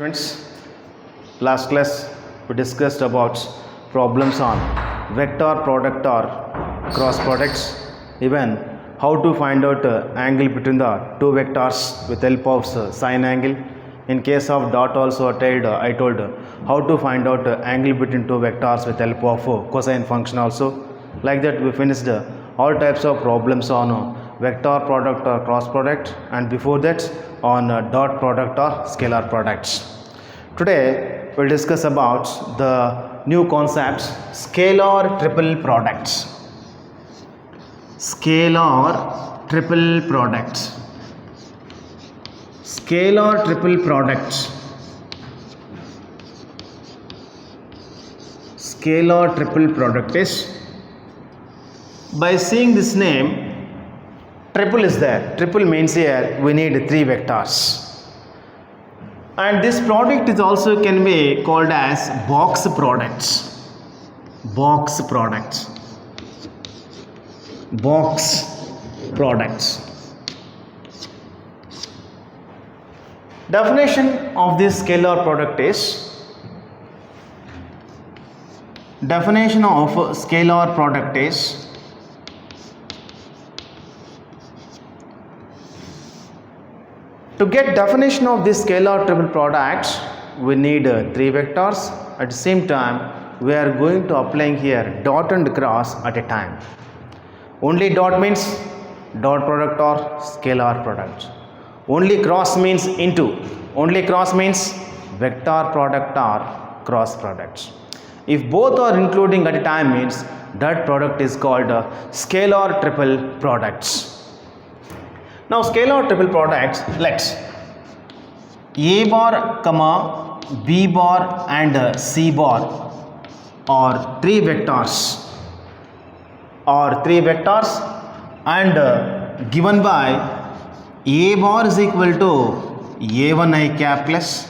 Friends, last class we discussed about problems on vector product or cross products, even how to find out angle between the two vectors with help of sine angle. In case of dot also I told how to find out angle between two vectors with help of cosine function also. Like that we finished all types of problems on vector product or cross product, and before that on dot product or scalar products. Today we'll discuss about the new concepts scalar triple products. Scalar triple products. Scalar triple products. Scalar triple product is, by seeing this name, triple is there. Triple means here we need three vectors, and this product is also can be called as box products. Box products. Box products. Definition of this scalar product is, definition of scalar product is, to get definition of this scalar triple product, we need three vectors. At the same time, we are going to applying here dot and cross at a time. Only dot means dot product or scalar product. Only cross means into. Only cross means vector product or cross products. If both are including at a time means that product is called scalar triple products. Now scalar triple products, let's A bar, comma, B bar and C bar are three vectors, and given by A bar is equal to A1 I cap plus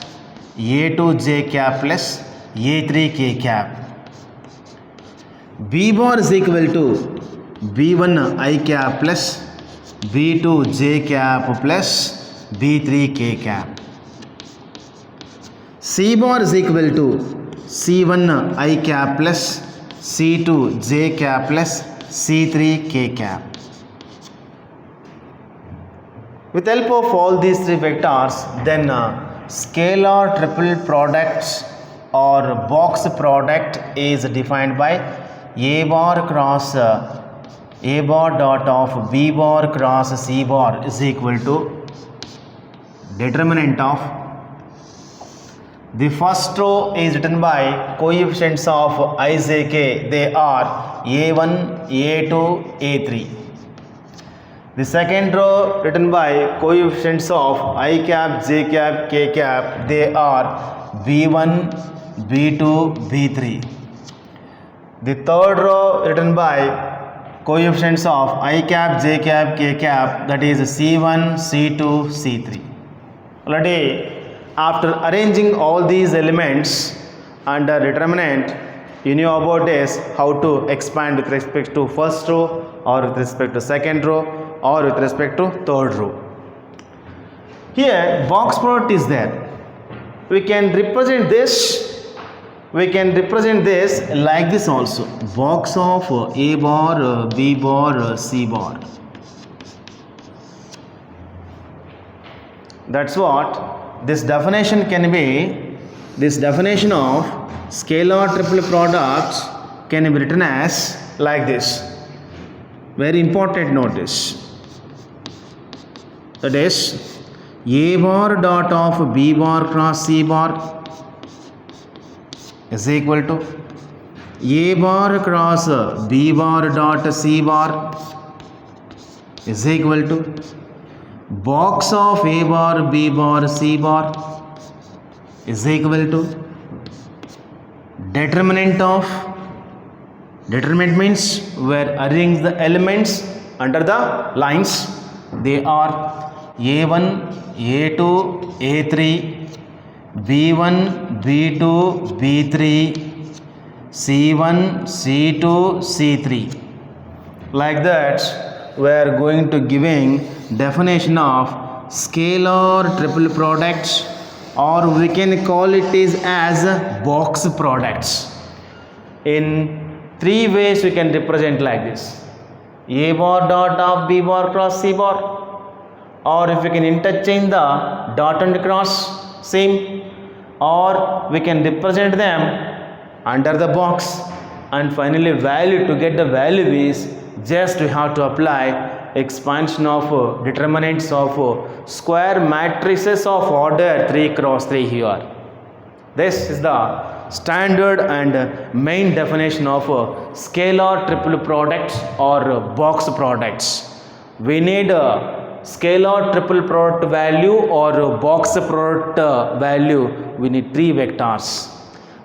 A2 j cap plus A3 k cap. B bar is equal to B1 I cap plus B2 j cap plus B3 k cap. C bar is equal to C1 I cap plus C2 j cap plus C3 k cap. With help of all these three vectors, then scalar triple products or box product is defined by A bar cross A bar dot of B bar cross C bar is equal to determinant of, the first row is written by coefficients of I, J, K. They are A1, A2, A3. The second row written by coefficients of I cap, J cap, K cap. They are B1, B2, B3. The third row written by coefficients of I cap, J cap, K cap, that is C1, C2, C3. Already after arranging all these elements under determinant, you know about is how to expand with respect to first row or with respect to second row or with respect to third row. Here box product is there. We can represent this like this also, box of A bar, B bar, C bar. That's what this definition can be. This definition of scalar triple products can be written as like this. Very important notice. That is A bar dot of B bar cross C bar is equal to A bar cross B bar dot C bar is equal to box of A bar, B bar, C bar is equal to determinant of, determinant means where arrange the elements under the lines. They are A1, A2, A3, B1, B2, B3, C1, C2, C3. Like that we are going to giving definition of scalar triple products or we can call it is as box products. In three ways we can represent like this: A bar dot of B bar cross C bar, or if we can interchange the dot and cross, same, or we can represent them under the box, and finally value. To get the value is just we have to apply expansion of determinants of square matrices of order 3 cross 3 here. This is the standard and main definition of scalar triple products or box products. We need a scalar triple product value or box product value. We need 3 vectors.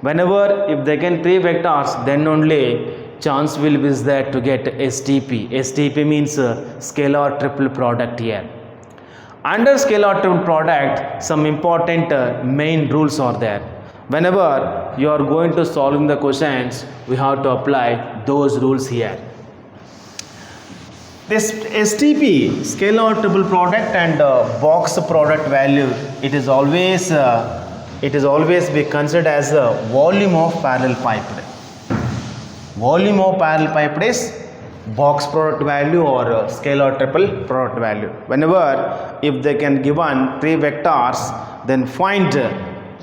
Whenever if they can 3 vectors, then only chance will be there to get STP. STP means scalar triple product here. Under scalar triple product, some important main rules are there. Whenever you are going to solving the questions, we have to apply those rules here. This STP, scalar triple product and box product value, it is always be considered as a volume of parallel piped. Volume of parallel piped is box product value or scalar triple product value. Whenever if they can given 3 vectors, then find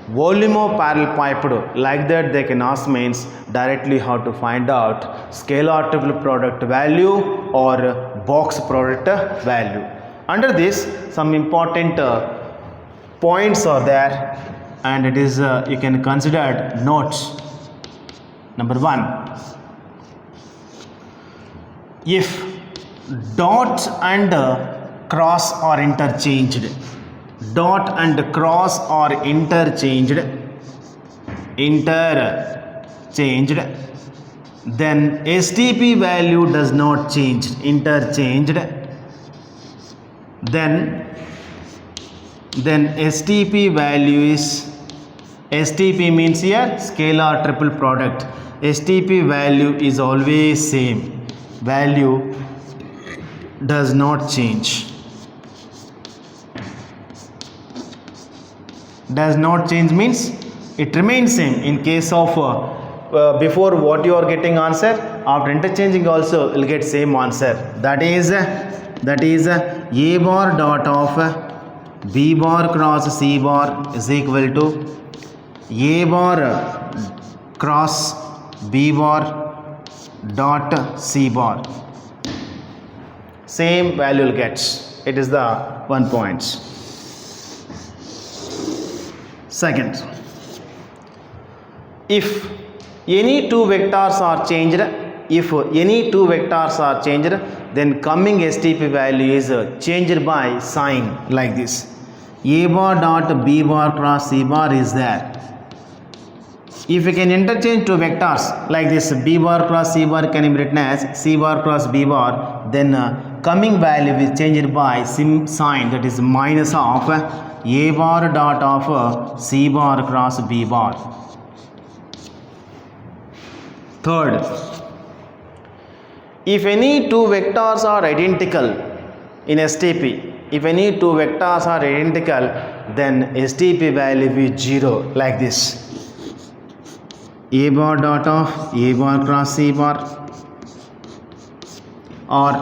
volume of parallel piped. Like that they can ask means directly how to find out scalar triple product value or box product value. Under this some important points are there, and it is you can consider notes. Number 1, if dot and cross are interchanged, dot and cross are interchanged, then STP value does not change. Interchanged, then STP value is, STP means here scalar triple product. STP value is always same. Value does not change. Does not change means it remains same. In case of before what you are getting answer, after interchanging also will get same answer. That is A bar dot of B bar cross C bar is equal to A bar cross B bar dot C bar. Same value will get. It is the 1 point. Second, if any 2 vectors are changed, then coming STP value is changed by sign like this. A bar dot B bar cross C bar is there. If we can interchange 2 vectors like this, B bar cross C bar can be written as C bar cross B bar, then coming value is changed by sign, that is minus of A bar dot of C bar cross B bar. Third, if any 2 vectors are identical in STP, if any 2 vectors are identical, then STP value is 0 like this. A bar dot of A bar cross C bar or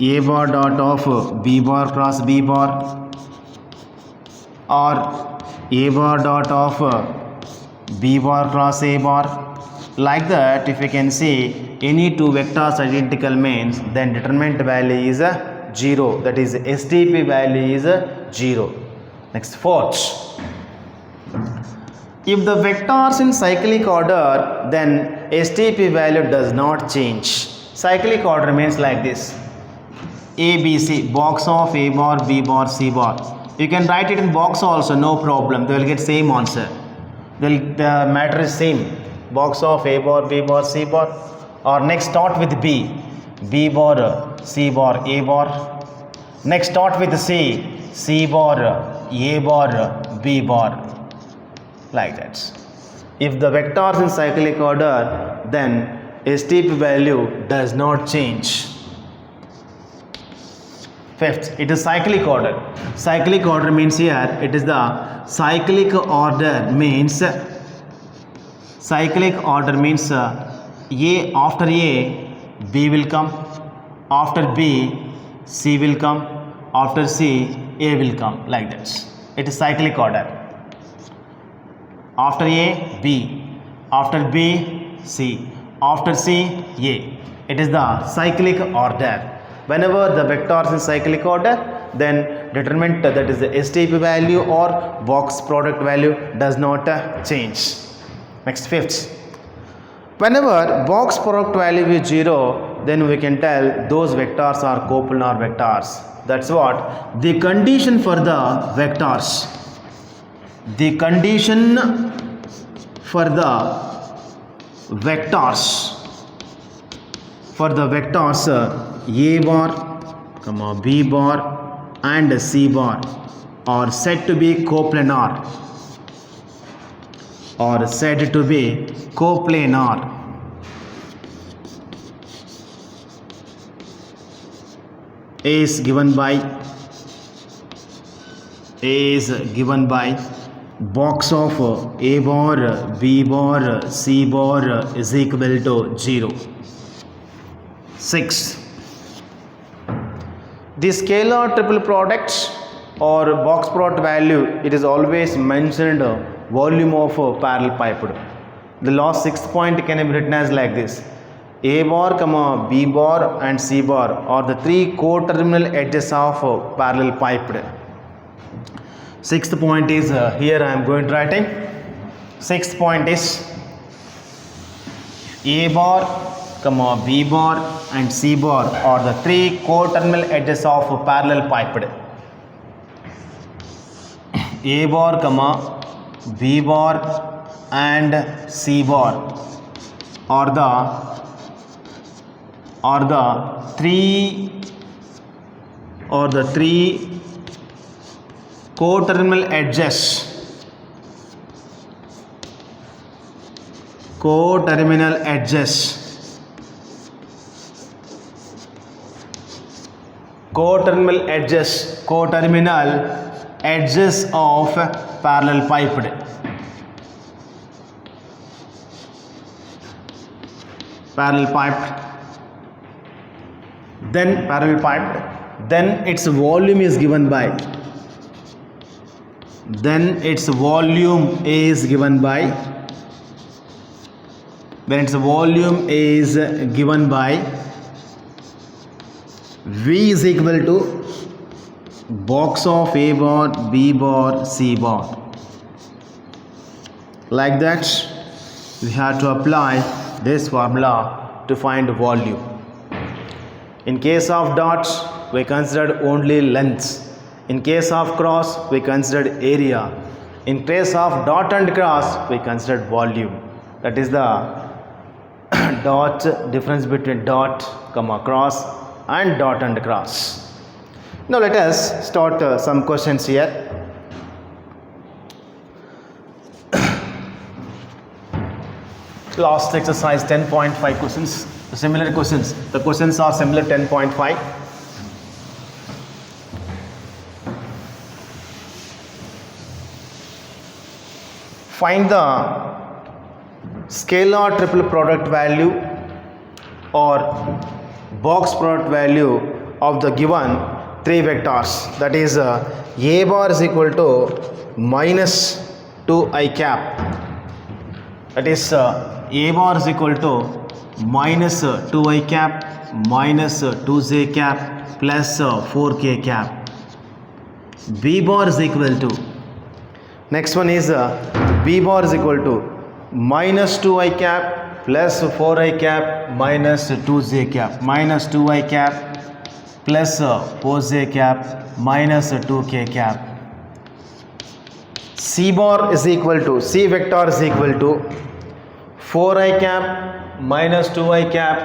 A bar dot of B bar cross B bar or A bar dot of B bar cross A bar. Like that, if you can see any 2 vectors identical means, then determinant value is 0, that is STP value is 0. Next, fourth, if the vectors in cyclic order, then STP value does not change. Cyclic order means like this: A, B, C, box of A bar, B bar, C bar. You can write it in box also, no problem. They will get same answer. The matter is same. Box of A bar, B bar, C bar. Or next start with B. B bar, C bar, A bar. Next start with C. C bar, A bar, B bar. Like that. If the vectors in cyclic order, then STP value does not change. Fifth, it is cyclic order. Cyclic order means here it is the cyclic order means A after A B will come, after B C will come, after C A will come, like that. It is cyclic order. After A B, after B C, after C A. It is the cyclic order. Whenever the vectors in cyclic order, then determinant, that is the STP value or box product value, does not change. Next, fifth, whenever box product value is 0, then we can tell those vectors are coplanar vectors. That's what the condition for the vectors. The condition for the vectors A bar, B bar and C bar are said to be coplanar. A is given by box of A bar, B bar, C bar is equal to 0. 6. The scalar triple product or box product value, it is always mentioned volume of parallel piped. The last 6th point can be written as like this: A bar, B bar and C bar are the 3 co-terminal edges of parallel piped. 6th point is here I am going to write it. 6th point is A bar, B bar and C bar are the 3 co-terminal edges of parallel piped. A bar, B bar and C bar are the 3 co-terminal edges of parallel piped. Then its volume is given by V is equal to box of A bar, B bar, C bar. Like that, we have to apply this formula to find volume. In case of dots, we considered only length. In case of cross, we considered area. In case of dot and cross, we considered volume. That is the difference between dot, cross and dot and cross. Now let us start some questions here. Last exercise 10.5 questions. Similar questions. The questions are similar 10.5. Find the scalar triple product value or box product value of the given 3 vectors. That is A bar is equal to minus 2i cap. That is A bar is equal to minus 2i cap minus 2j cap plus 4k cap. B bar is equal to, next one is B bar is equal to minus 2i cap plus 4i cap minus 2j cap, minus 2i cap plus 4j cap minus 2k cap. C bar is equal to, C vector is equal to 4i cap minus 2i cap,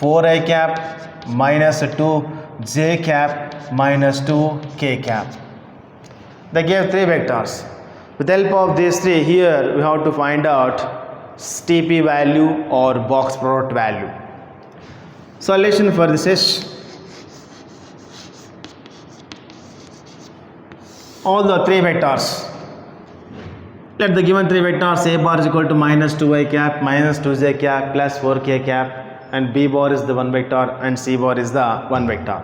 4i cap minus 2j cap minus 2k cap. They gave 3 vectors. With the help of these 3, here we have to find out STP value or box product value. Solution for this is all the three vectors. Let the given three vectors A bar is equal to minus 2i cap, minus 2j cap, plus 4k cap, and B bar is the one vector and C bar is the one vector.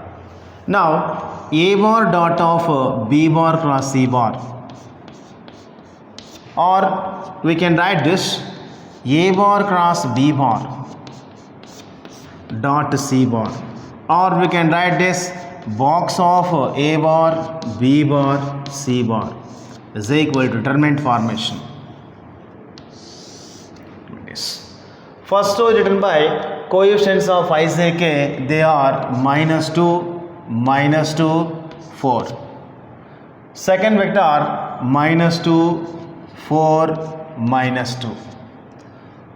Now A bar dot of B bar cross C bar, or we can write this A bar cross B bar dot C bar, or we can write this box of A bar B bar C bar is equal to determinant formation. Yes. First row is written by coefficients of I, J, K. They are minus 2, minus 2, 4. Second vector minus 2, 4, minus 2.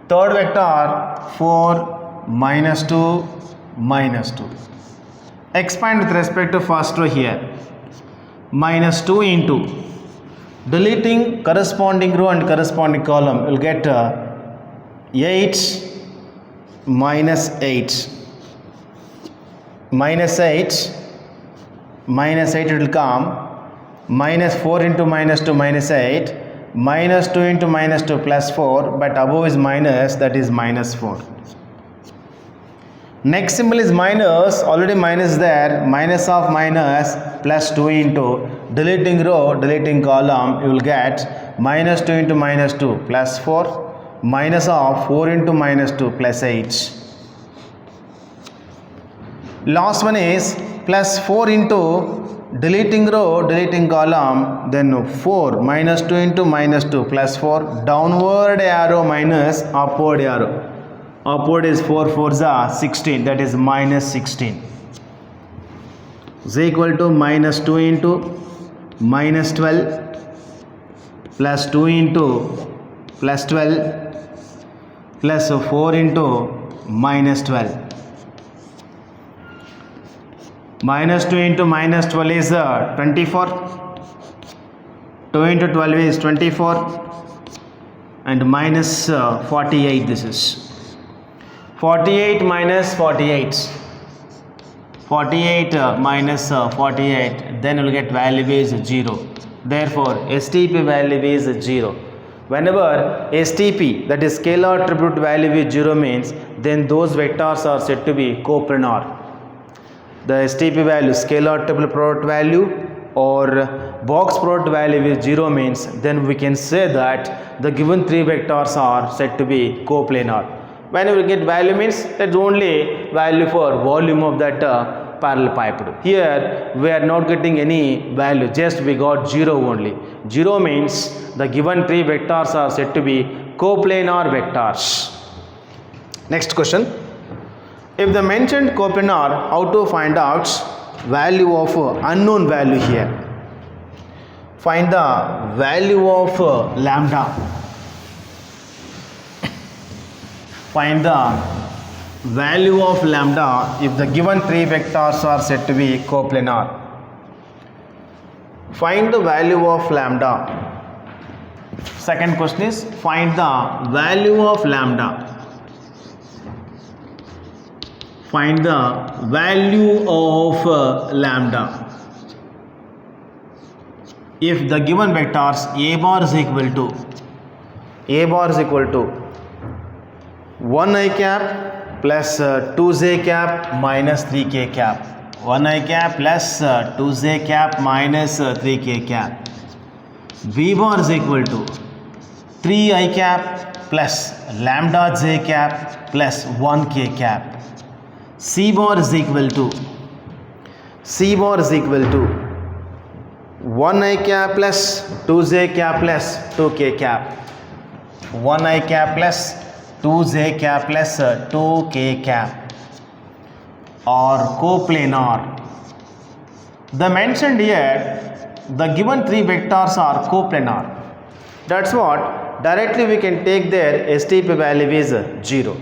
Third vector 4, minus 2, minus 2. Expand with respect to first row here. Minus 2 into deleting corresponding row and corresponding column, you will get 8 minus 8. Minus 8, minus 8 it will come. Minus 4 into minus 2, minus 8. Minus 2 into minus 2 plus 4, but above is minus, that is minus 4. Next symbol is minus, already minus there, minus of minus plus 2 into deleting row, deleting column, you will get minus 2 into minus 2 plus 4, minus of 4 into minus 2 plus 8. Last one is plus 4 into deleting row, deleting column, then 4, minus 2 into minus 2 plus 4, downward arrow minus upward arrow. Upward is 4 4s are 16, that is minus 16 is equal to minus 2 into minus 12 plus 2 into plus 12 plus 4 into minus 12. Minus 2 into minus 12 is 24. 2 into 12 is 24 and minus 48 this is. 48 minus 48. 48 minus 48, then you will get value is 0. Therefore, STP value is 0. Whenever STP, that is scalar attribute value is 0 means, then those vectors are said to be coplanar. The STP value, scalar attribute product value or box product value is 0 means, then we can say that the given three vectors are said to be coplanar. Whenever we get value means that's only value for volume of that parallel pipe. Here we are not getting any value, just we got 0 only. 0 means the given three vectors are said to be coplanar vectors. Next question. If the mentioned coplanar, how to find out value of unknown value here? Find the value of lambda. Find the value of lambda if the given three vectors are said to be coplanar. Find the value of lambda. Second question is find the value of lambda. Find the value of lambda if the given vectors A bar is equal to 1i cap plus 2j cap minus 3k cap. 1i cap plus 2j cap minus 3k cap. B bar is equal to 3i cap plus lambda j cap plus 1k cap. C bar is equal to 1i cap plus 2j cap plus 2k cap. 1i cap plus 2j cap plus 2k cap or coplanar. The mentioned here, the given three vectors are coplanar. That's what directly we can take their STP value is 0.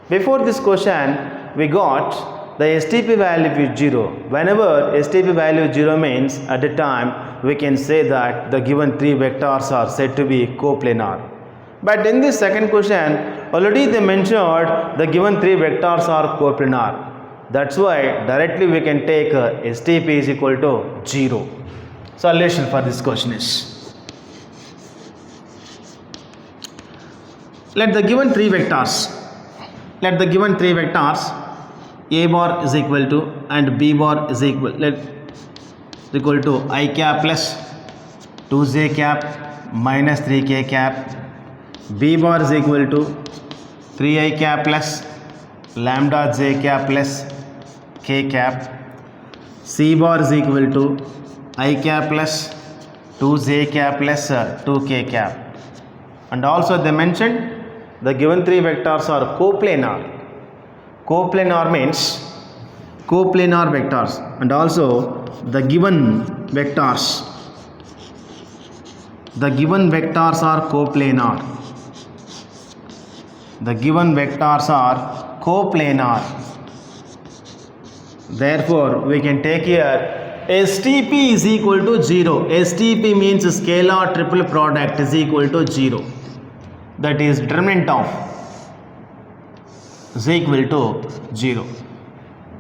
Before this question, we got the STP value is 0. Whenever STP value is 0 means at the time we can say that the given three vectors are said to be coplanar. But in this second question, already they mentioned the given three vectors are coplanar. That's why directly we can take STP is equal to 0. solution for this question is, let the given three vectors a bar is equal to and b bar is equal to I cap plus 2j cap minus 3k cap, b bar is equal to 3i cap plus lambda j cap plus k cap, c bar is equal to I cap plus 2j cap plus 2k cap. And also they mentioned the given three vectors are coplanar. Coplanar means coplanar vectors, and also the given vectors are coplanar. The given vectors are coplanar. Therefore, we can take here STP is equal to 0. STP means scalar triple product is equal to 0. That is determinant of is equal to 0.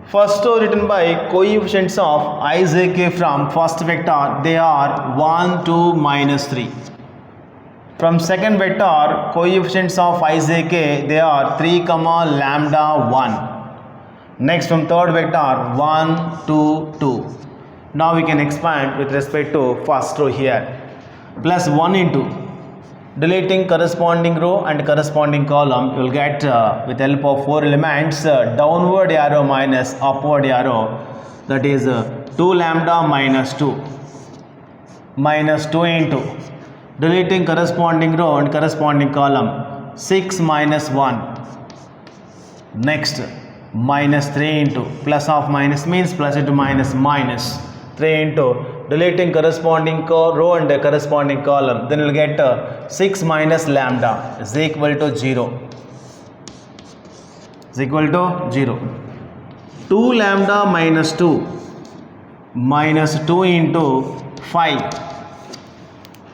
First row written by coefficients of I, j, k from first vector, they are 1, 2, minus 3. From second vector, coefficients of I, j, k, they are 3, lambda 1. Next from third vector, 1, 2, 2. Now we can expand with respect to first row here. Plus 1 into deleting corresponding row and corresponding column, you will get with the help of 4 elements downward arrow minus upward arrow, that is 2 lambda minus 2 into deleting corresponding row and corresponding column 6 minus 1. Next minus 3 into plus of minus means plus into minus 3 into deleting corresponding row and corresponding column, then we'll get 6 minus lambda is equal to 0. 2 lambda minus 2 minus 2 into 5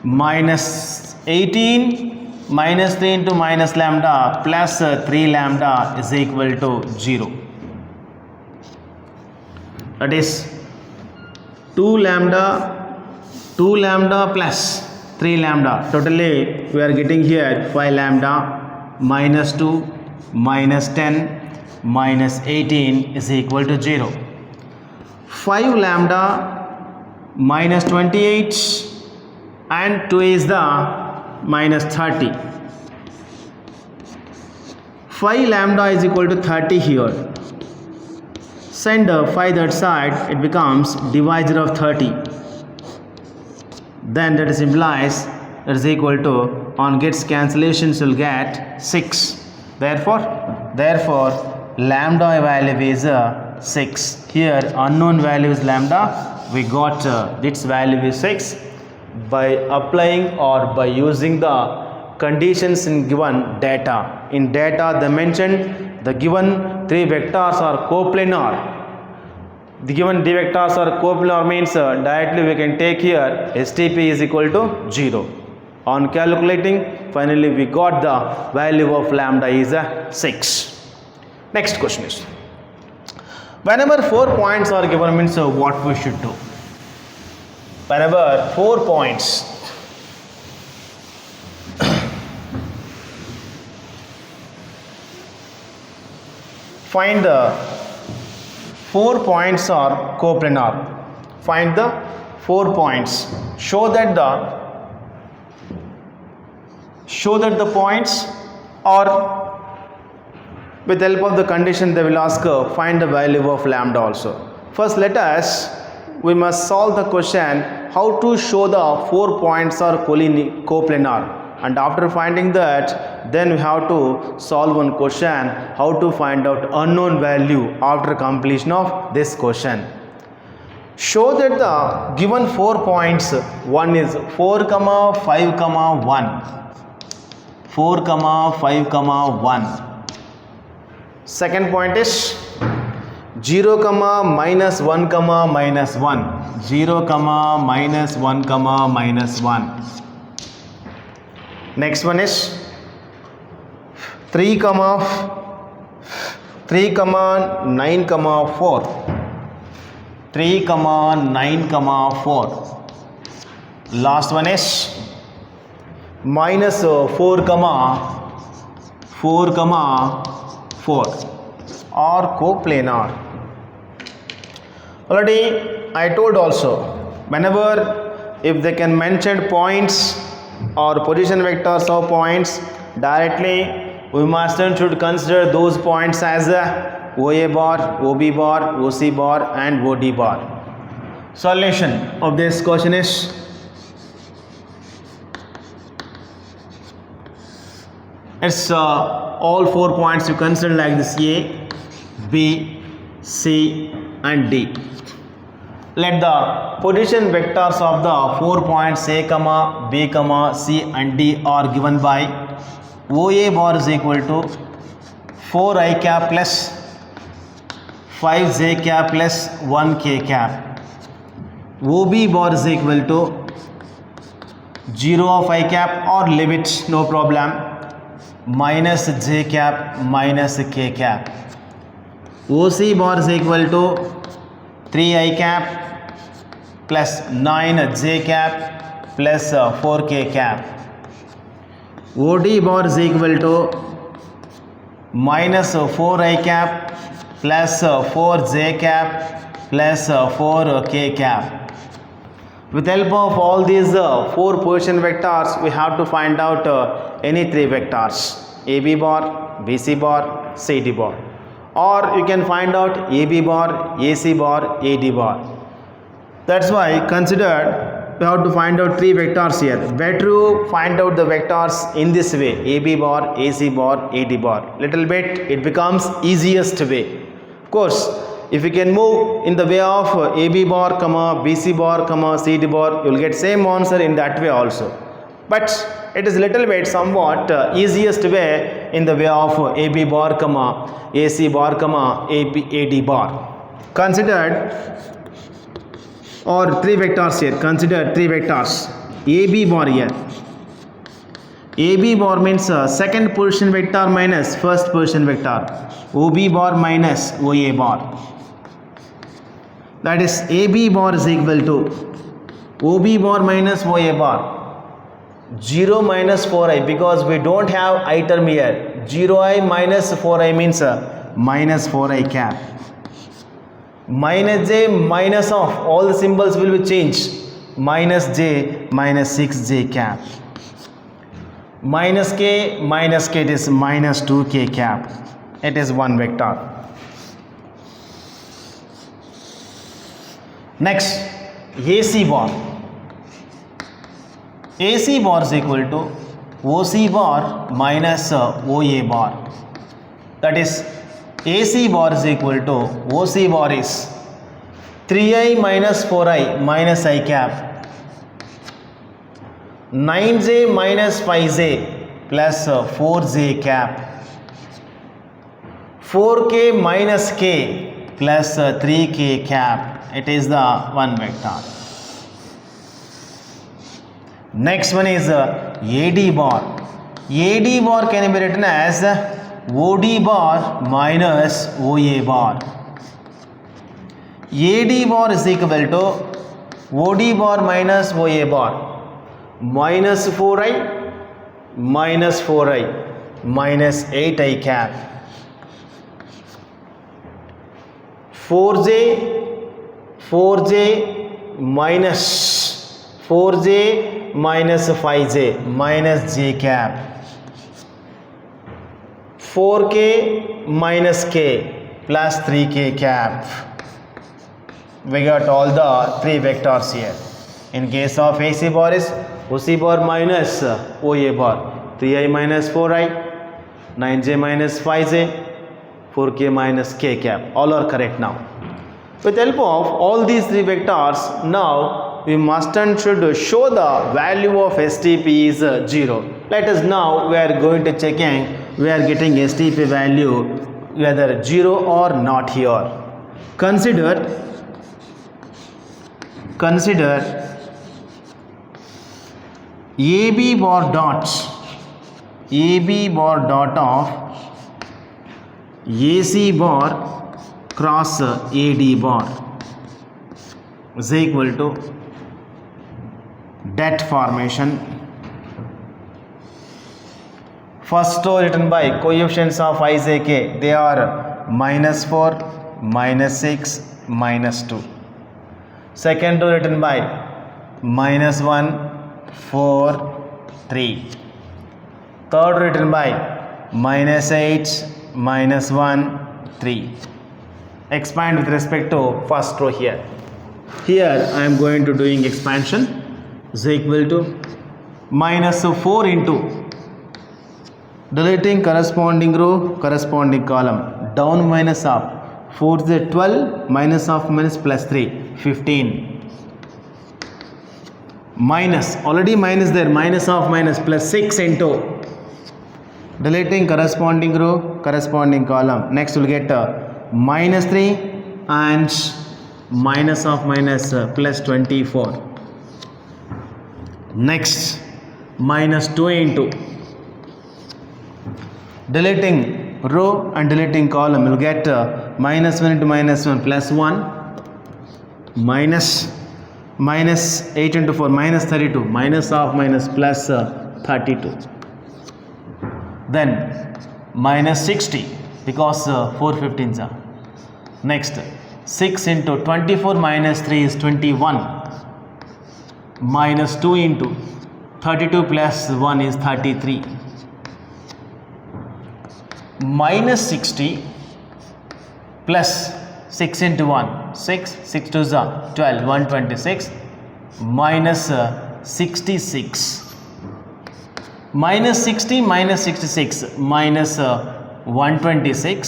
minus 18 minus 3 into minus lambda plus 3 lambda is equal to 0. That is 2 lambda plus 3 lambda. Totally we are getting here 5 lambda minus 2 minus 10 minus 18 is equal to 0. 5 lambda minus 28 and 2 is the minus 30. 5 lambda is equal to 30 here. Send 5 that side, it becomes divisor of 30. Then that is implies that is equal to, on gets cancellations you'll get 6. Therefore lambda value is 6. Here unknown value is lambda. We got its value is 6 by applying or by using the conditions in given data. In data they mentioned the given three vectors are coplanar. The given d vectors are coplanar means directly we can take here STP is equal to 0. On calculating, finally we got the value of lambda is 6. Next question is, whenever 4 points are given means what we should do? Whenever 4 points find the 4 points are coplanar. Find the 4 points. Show that the points are, with the help of the condition they will ask find the value of lambda also. First we must solve the question how to show the 4 points are coplanar. And after finding that, then we have to solve one question how to find out unknown value after completion of this question. Show that the given 4 points, one is 4, 5, 1. 4, 5, 1. Second point is 0, minus 1, minus 1. 0, minus 1, minus 1. Next one is 3, 9, 4. 3, 9, 4. Last one is minus 4 comma 4 or coplanar. Already I told also, whenever if they can mention points or position vectors of points directly, we must and should consider those points as OA bar, OB bar, OC bar and OD bar. Solution of this question is it's all 4 points you consider like this: A, B, C and D. Let the position vectors of the 4 points A, B, C and D are given by OA bar is equal to 4 I cap plus 5 J cap plus 1 K cap. OB bar is equal to 0 of I cap or leave it, no problem, minus J cap minus K cap. OC bar is equal to 3 I cap plus 9 J cap plus 4 K cap. OD bar is equal to minus 4 I cap plus 4 J cap plus 4 K cap. With help of all these 4 position vectors, we have to find out any 3 vectors: AB bar, BC bar, CD bar, or you can find out AB bar, AC bar, AD bar. That's why considered we have to find out 3 vectors here. Better to find out the vectors in this way: AB bar, AC bar, AD bar. Little bit it becomes easiest way. Of course, if you can move in the way of AB bar, BC bar, CD bar, you will get same answer in that way also. But it is little bit somewhat easiest way in the way of AB bar, AC bar, AD bar. Considered or 3 vectors here. Consider 3 vectors. AB bar here. AB bar means second position vector minus first position vector. OB bar minus OA bar. That is AB bar is equal to OB bar minus OA bar. 0 minus 4i, because we don't have I term here. 0i minus 4i means minus 4i cap. Minus j minus of all the symbols will be changed. Minus j minus 6j cap. Minus k it is minus 2k cap. It is one vector. Next, AC bar. AC bar is equal to OC bar minus OA bar. That is, AC bar is equal to OC bar is 3i minus 4i minus I cap, 9j minus 5j plus 4j cap, 4k minus k plus 3k cap. It is the one vector. Next one is AD bar. AD bar can be written as OD bar minus OA bar. AD bar is equal to OD bar minus OA bar. Minus 4i minus 4i minus 8i cap. 4j minus 5j minus j cap. 4k minus k plus 3k cap. We got all the 3 vectors here. In case of AC bar is OC bar minus OA bar. 3i minus 4i, 9j minus 5j, 4k minus k cap. All are correct now. With help of all these 3 vectors, now we must and should show the value of STP is 0. Let us now, we are going to checking, we are getting STP value whether 0 or not here. Consider AB bar dot of AC bar cross AD bar is equal to debt formation. First row written by coefficients of I, J, K. They are -4, -6, -2. Second row written by -1, 4, 3. Third row written by -8, -1, 3. Expand with respect to first row here. Here I am going to doing expansion is equal to -4 into deleting corresponding row, corresponding column, down minus up, 4 to the 12, minus of minus plus 3, 15. Minus, already minus there, minus of minus plus 6 into deleting corresponding row, corresponding column. Next we'll get -3 and minus of minus plus 24. Next, -2 into deleting row and deleting column. We'll get -1 into -1 plus 1, -8 into 4 -32, minus of minus plus 32. Then -60 because 4 15s are. Next, 6 into 24 minus 3 is 21. -2 into 32 plus 1 is 33. -60 plus 6 into 1, 6, 6 to 12, 126, minus 66. -60 minus 66 minus 126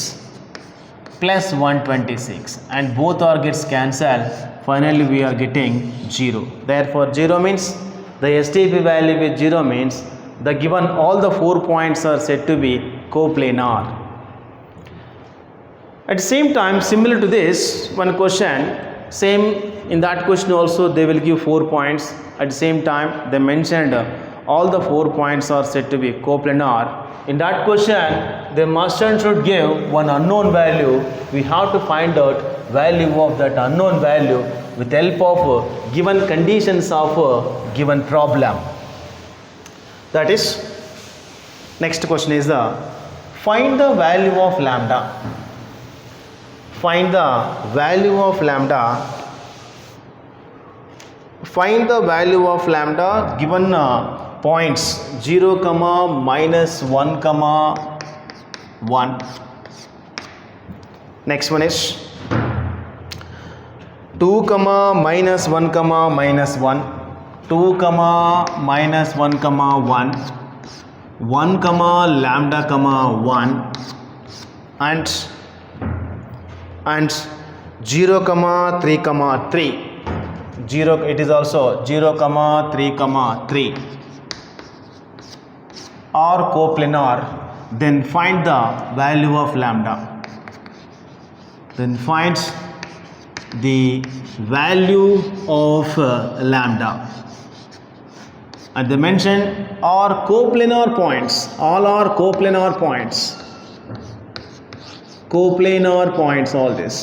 plus 126, and both are gets cancelled. Finally we are getting 0. Therefore 0 means the STP value with 0 means the given all the 4 points are said to be coplanar. At the same time, similar to this one question, same in that question also they will give 4 points. At the same time they mentioned all the 4 points are said to be coplanar. In that question the master should give one unknown value. We have to find out value of that unknown value with help of given conditions of a given problem. That is, next question is the find the value of lambda. Find the value of lambda. Find the value of lambda given points 0, -1, 1. Next one is 2, -1, -1. 2, -1, 1. 1, lambda, 1. And 0, 3, 3. 0, it is also 0, 3, 3. Or coplanar. Then find the value of lambda. Then find the value of lambda. And they mention are coplanar points. All are coplanar points. Coplanar points, all this.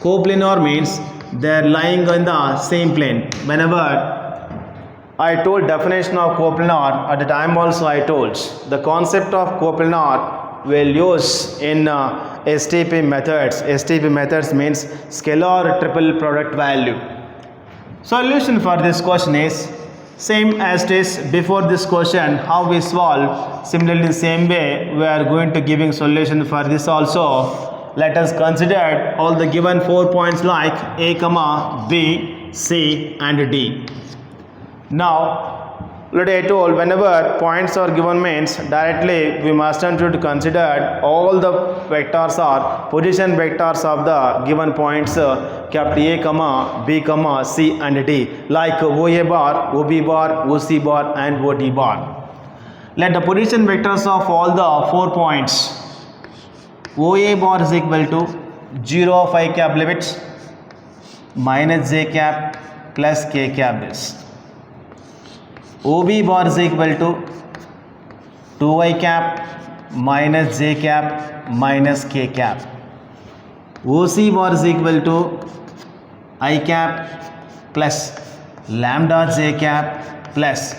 Coplanar means they are lying on the same plane. Whenever I told definition of coplanar, at the time also I told the concept of coplanar will use in STP methods. STP methods means scalar triple product value. Solution for this question is same as it is before this question. How we solve? Similarly, in same way we are going to giving solution for this also. Let us consider all the given 4 points like A, B, C and D. Now already I told whenever points are given means directly we must should consider all the vectors are position vectors of the given points capital A, B, C and D, like OA bar, OB bar, OC bar and OD bar. Let the position vectors of all the 4 points. OA bar is equal to 0 of I cap limits minus j cap plus k cap is. OB bar is equal to 2i cap minus j cap minus k cap. OC bar is equal to I cap plus lambda j cap plus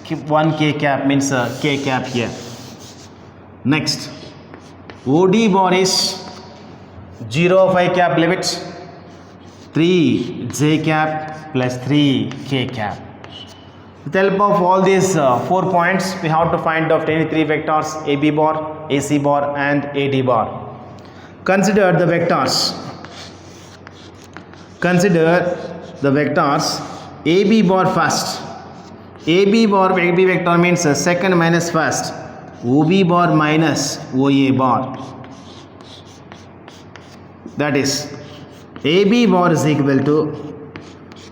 1 k cap means k cap here. Next, OD bar is 0 of I cap limit 3 j cap plus 3 k cap. With the help of all these 4 points, we have to find out any 3 vectors: AB bar, AC bar and AD bar. Consider the vectors. Consider the vectors AB bar first. AB vector means second minus first. OB bar minus OA bar. That is, AB bar is equal to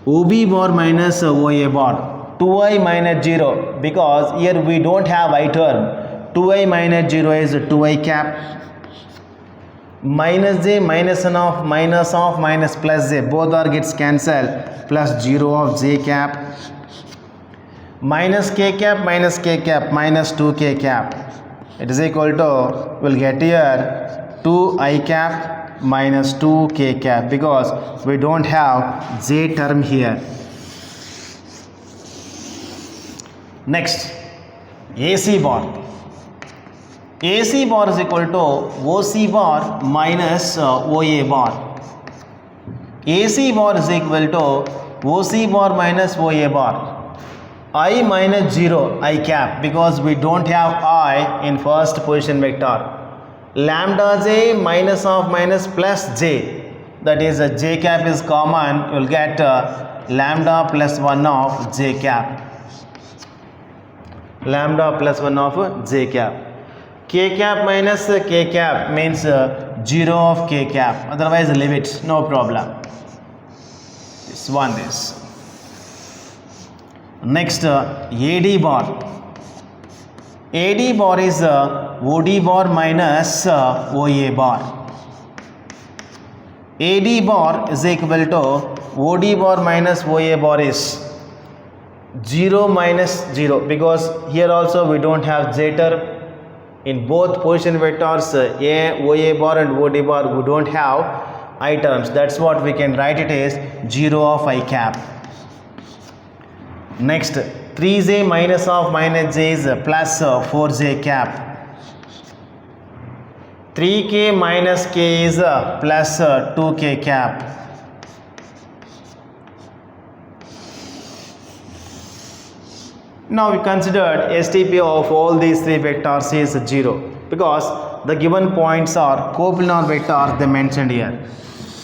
OB bar minus OA bar. 2i minus 0, because here we don't have I term. 2i minus 0 is 2i cap. Minus j minus minus plus j, both are gets cancelled, plus 0 of j cap. Minus k cap minus 2k cap. It is equal to, we'll get here 2i cap minus 2k cap, because we don't have j term here. Next, AC bar. AC bar is equal to OC bar minus OA bar. AC bar is equal to OC bar minus OA bar. I minus 0, I cap, because we don't have I in first position vector. Lambda j minus of minus plus j, that is j cap is common, you will get lambda plus 1 of j cap. Lambda plus 1 of j cap. K cap minus k cap means 0 of k cap, otherwise leave it, no problem. This one this. Next, AD bar. AD bar is OD bar minus OA bar. AD bar is equal to OD bar minus OA bar is 0 minus 0, because here also we don't have j term. In both position vectors OA bar and OD bar, we don't have I terms. That's what we can write it as 0 of I cap. Next, 3j minus of minus j is plus 4j cap. 3k minus k is plus 2k cap. Now we considered STP of all these 3 vectors is 0, because the given points are coplanar vectors they mentioned here.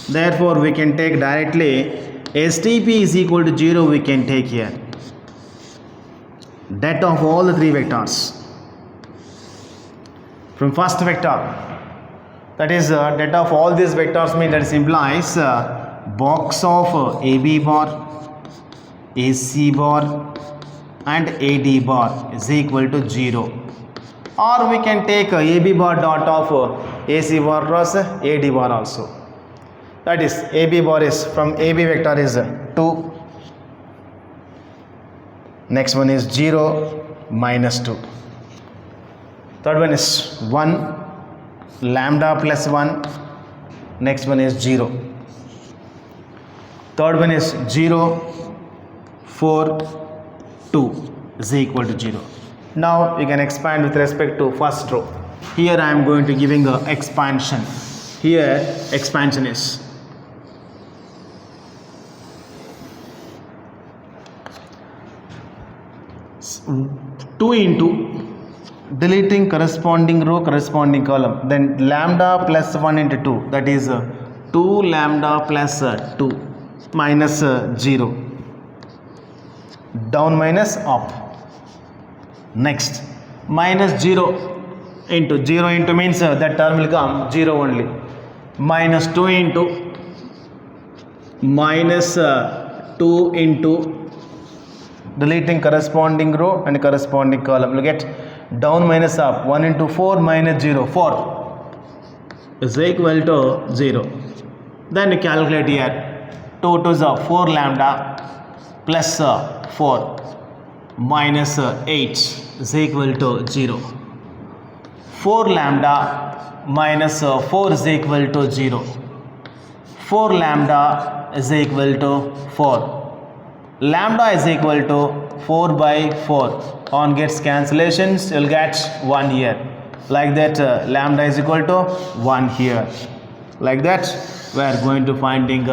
Therefore, we can take directly STP is equal to 0, we can take here. Det of all the 3 vectors. From first vector, that is det of all these vectors means that implies box of AB bar, AC bar and AD bar is equal to 0. Or we can take AB bar dot of AC bar plus AD bar also. That is, AB bar is from AB vector is 2. Next one is 0 minus 2. Third one is 1, lambda plus 1. Next one is 0. Third one is 0, 4, 2 is equal to 0. Now you can expand with respect to first row. Here I am going to giving a expansion. Here expansion is 2 into deleting corresponding row, corresponding column, then lambda plus 1 into 2, that is 2 lambda plus 2 minus 0, down minus up. Next, minus 0 into means that term will come 0 only, minus 2 into minus 2 into deleting corresponding row and corresponding column, you will get down minus up. 1 into 4 minus 0, 4 is equal to 0. Then you calculate here, 2 to the 4 lambda plus 4 minus 8 is equal to 0. 4 lambda minus 4 is equal to 0. 4 lambda is equal to 4. lambda is equal to 4 by 4. On gets cancellations, you'll get 1 here. Like that, lambda is equal to 1 here. Like that, we are going to finding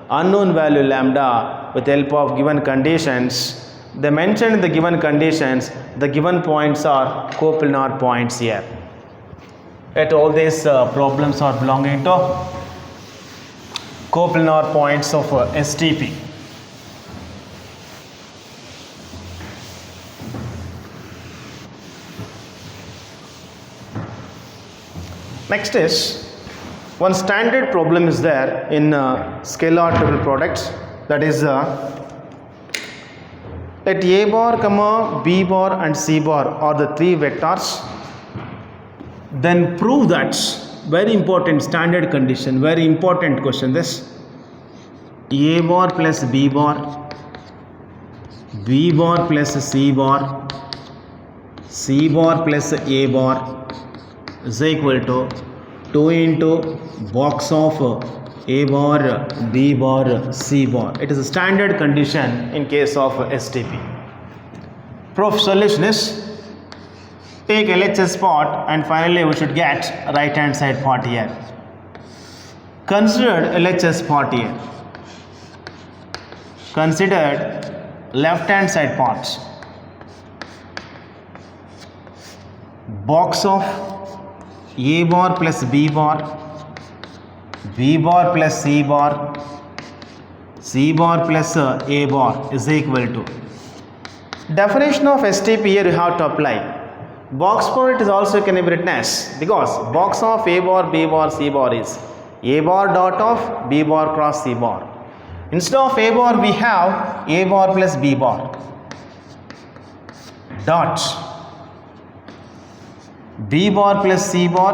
unknown value lambda with help of given conditions. They mentioned in the given conditions, the given points are coplanar points here. At all these problems are belonging to coplanar points of STP. Next is one standard problem is there in scalar triple products, that is let A bar, comma, B bar and C bar are the three vectors. Then prove that, very important standard condition, very important question this, A bar plus B bar, B bar plus C bar, C bar plus A bar is equal to 2 into box of A bar, B bar, C bar. It is a standard condition in case of STP. Proof solution is, take LHS part and finally we should get right hand side part here. Considered LHS part here. Considered left hand side parts. Box of A bar plus B bar, B bar plus C bar, C bar plus A bar is equal to. Definition of STP here you have to apply. Box product is also can be written as, because box of A bar, B bar, C bar is A bar dot of B bar cross C bar. Instead of A bar we have A bar plus B bar dot B bar plus C bar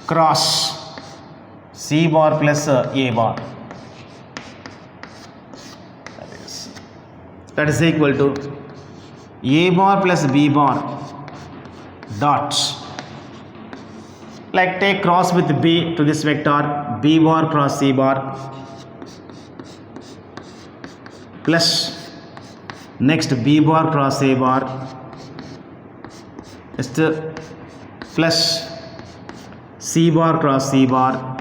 cross C bar plus A bar. That is equal to A bar plus B bar dot, like take cross with B to this vector, B bar cross C bar plus next B bar cross A bar plus C bar cross C bar.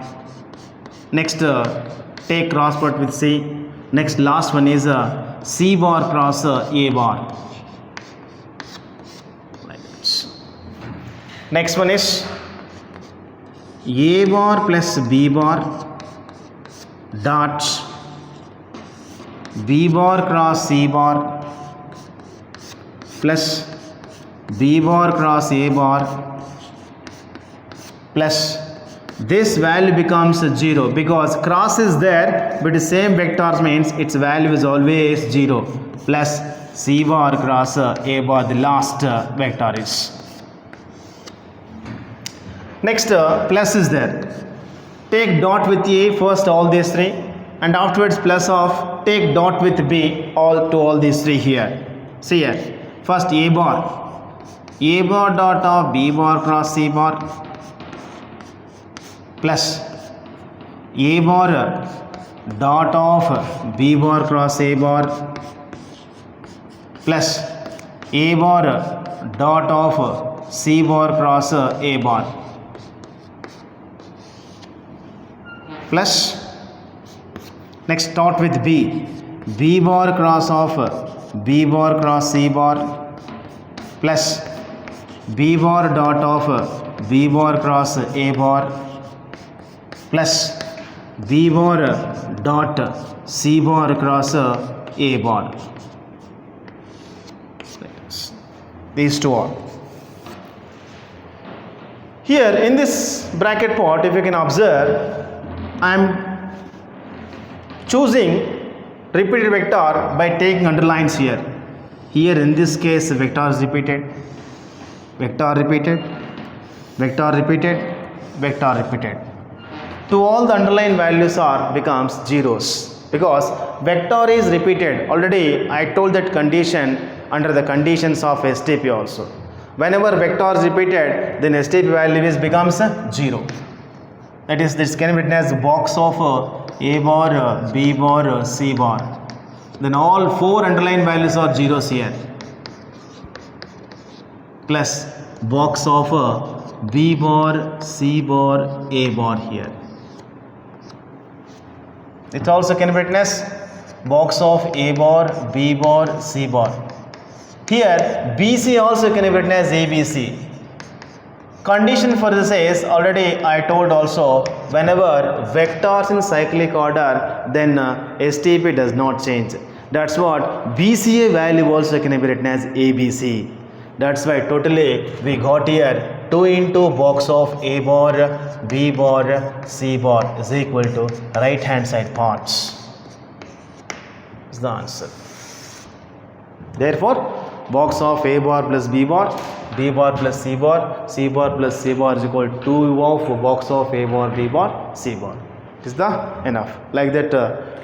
Next take cross product with C. Next last one is C bar cross A bar. Next one is A bar plus B bar dot B bar cross C bar plus B bar cross A bar plus this value becomes 0 because cross is there but the same vectors means its value is always 0 plus C bar cross A bar, the last vector is. Next plus is there. Take dot with A first all these three and afterwards plus of take dot with B all to all these three here. See here. First A bar dot of B bar cross C bar plus A bar dot of B bar cross A bar plus A bar dot of C bar cross A bar plus next dot with B bar cross of B bar cross C bar plus B bar dot of B bar cross A bar plus B bar dot C bar cross A bar. These two are here in this bracket part. If you can observe, I am choosing repeated vector by taking underlines here. Here in this case vector is repeated, vector repeated, vector repeated, vector repeated. To all the underline values are becomes zeros because vector is repeated. Already I told that condition under the conditions of STP also. Whenever vector is repeated, then STP value is becomes 0. that is, this can be written as box of A bar, B bar, C bar. Then all 4 underlying values are zeros here, plus box of B bar, C bar, A bar here. It also can be written as box of A bar, B bar, C bar. Here BC also can be written as ABC. Condition for this is, already I told also, whenever vectors in cyclic order, then STP does not change. That's what BCA value also can be written as ABC. That's why totally we got here 2 into box of A bar, B bar, C bar is equal to right hand side parts. Is the answer. Therefore, box of A bar plus B bar, B bar plus C bar, C bar plus C bar is equal to 2 of box of A bar, B bar, C bar. Is the enough? Like that,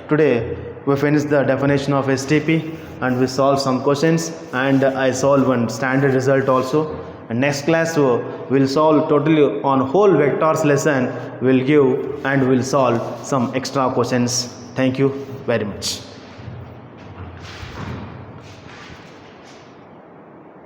today we finished the definition of STP and we solved some questions, and I solved one standard result also. And next class we'll solve totally on whole vectors lesson, we'll give and we'll solve some extra questions. Thank you very much.